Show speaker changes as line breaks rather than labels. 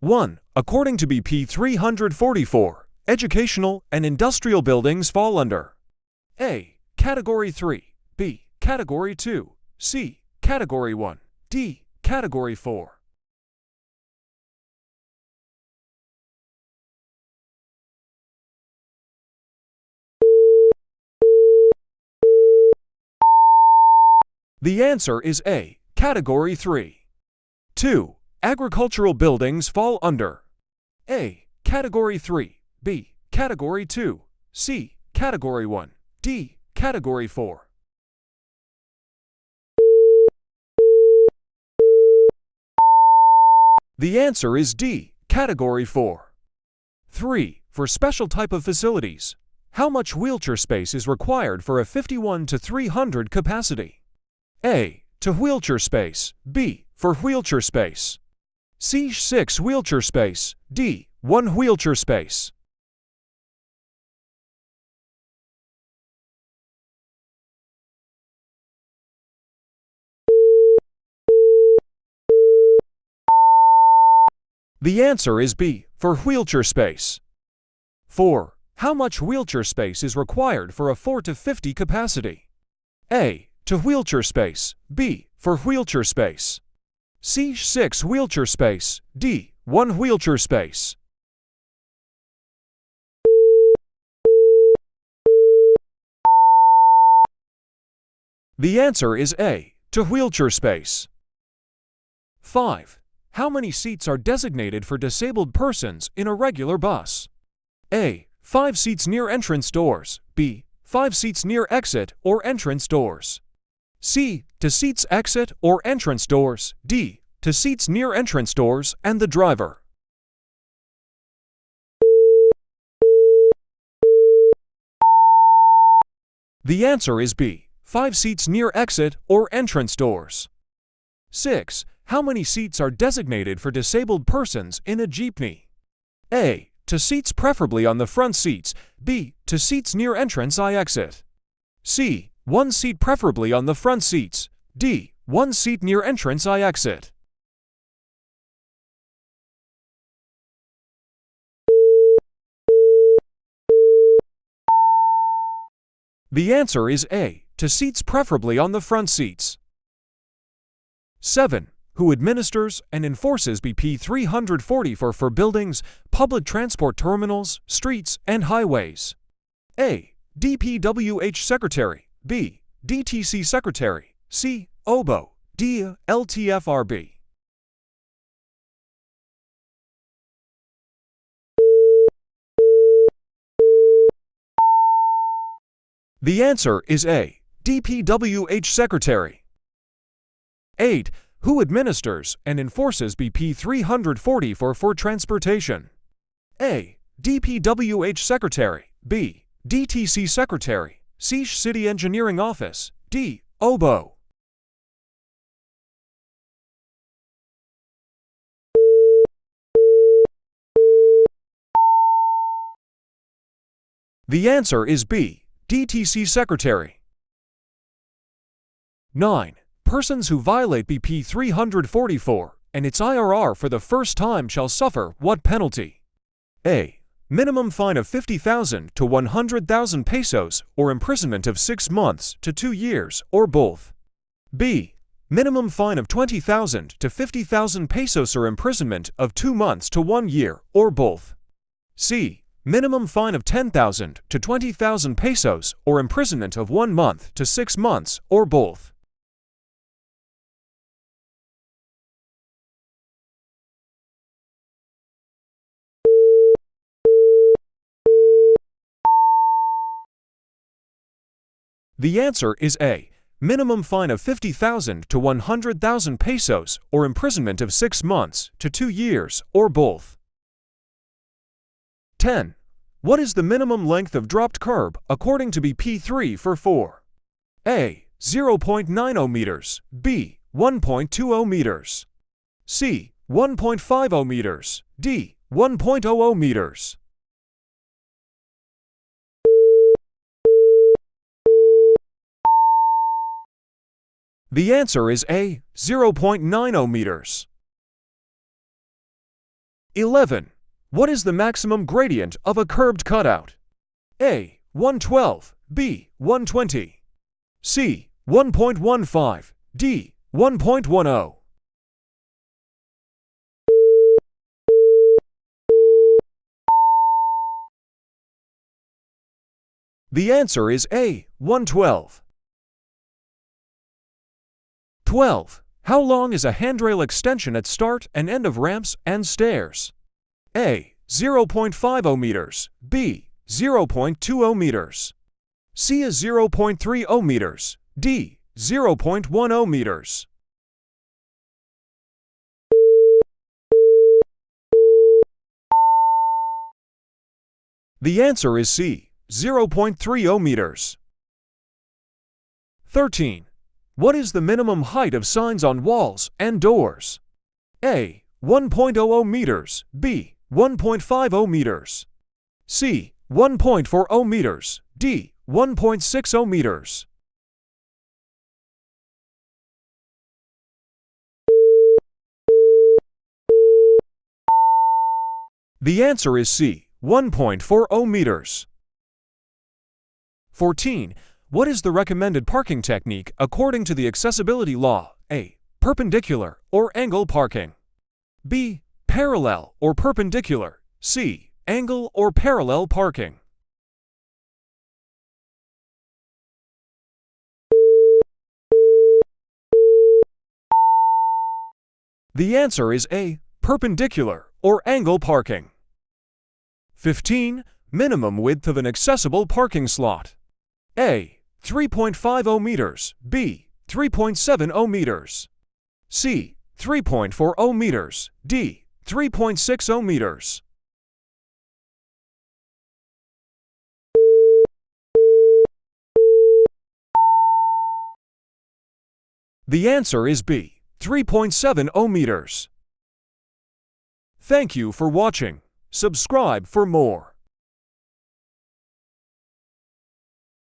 1. According to BP 344, educational and industrial buildings fall under A. Category 3, B. Category 2, C. Category 1, D. Category 4. The answer is A. Category 3. 2. Agricultural buildings fall under A. Category 3, B. Category 2, C. Category 1, D. Category 4. The answer is D. Category 4. 3. For special type of facilities, how much wheelchair space is required for a 51 to 300 capacity? A. To wheelchair space, B. For wheelchair space, C. 6 wheelchair space, D. 1 wheelchair space. The answer is B. For wheelchair space. 4. How much wheelchair space is required for a 4 to 50 capacity? A. To wheelchair space, B. For wheelchair space, C. 6 wheelchair space, D. 1 wheelchair space. The answer is A. To wheelchair space. 5. How many seats are designated for disabled persons in a regular bus? A. 5 seats near entrance doors, B. 5 seats near exit or entrance doors, C. To seats exit or entrance doors, D. To seats near entrance doors and the driver. The answer is B. 5 seats near exit or entrance doors. 6. How many seats are designated for disabled persons in a jeepney? A. To seats preferably on the front seats, B. To seats near entrance I exit, C. 1 seat preferably on the front seats, D. 1 seat near entrance I exit. The answer is A. To seats preferably on the front seats. 7. Who administers and enforces BP 344 for buildings, public transport terminals, streets, and highways? A. DPWH Secretary, B. DTC Secretary, C. OBO, D. LTFRB. The answer is A. DPWH Secretary. 8. Who administers and enforces BP 344 for transportation? A. DPWH Secretary, B. DTC Secretary, C. City Engineering Office, D. OBO. The answer is B. DTC Secretary. 9. Persons who violate BP 344 and its IRR for the first time shall suffer what penalty? A. Minimum fine of 50,000 to 100,000 pesos or imprisonment of 6 months to 2 years or both. B. Minimum fine of 20,000 to 50,000 pesos or imprisonment of 2 months to 1 year or both. C. Minimum fine of 10,000 to 20,000 pesos or imprisonment of 1 month to 6 months or both. The answer is A. Minimum fine of 50,000 to 100,000 pesos or imprisonment of 6 months to 2 years or both. 10. What is the minimum length of dropped curb according to BP 344? A. 0.90 meters, B. 1.20 meters, C. 1.50 meters, D. 1.00 meters. The answer is A. 0.90 meters. 11. What is the maximum gradient of a curved cutout? A. 112, B. 120, C. 1.15, D. 1.10. The answer is A. 112. 12. How long is a handrail extension at start and end of ramps and stairs? A. 0.50 meters, B. 0.20 meters, C is 0.30 meters, D. 0.10 meters. The answer is C. 0.30 meters. 13. What is the minimum height of signs on walls and doors? A. 1.00 meters, B. 1.50 meters, C. 1.40 meters, D. 1.60 meters. The answer is C. 1.40 meters. 14. What is the recommended parking technique according to the accessibility law? A. Perpendicular or angle parking, B. Parallel or perpendicular, C. Angle or parallel parking. The answer is A. Perpendicular or angle parking. 15. Minimum width of an accessible parking slot. A. 3.50 meters, B. 3.70 meters, C. 3.40 meters, D. 3.60 meters. The answer is B. 3.70 meters. Thank you for watching. Subscribe for more.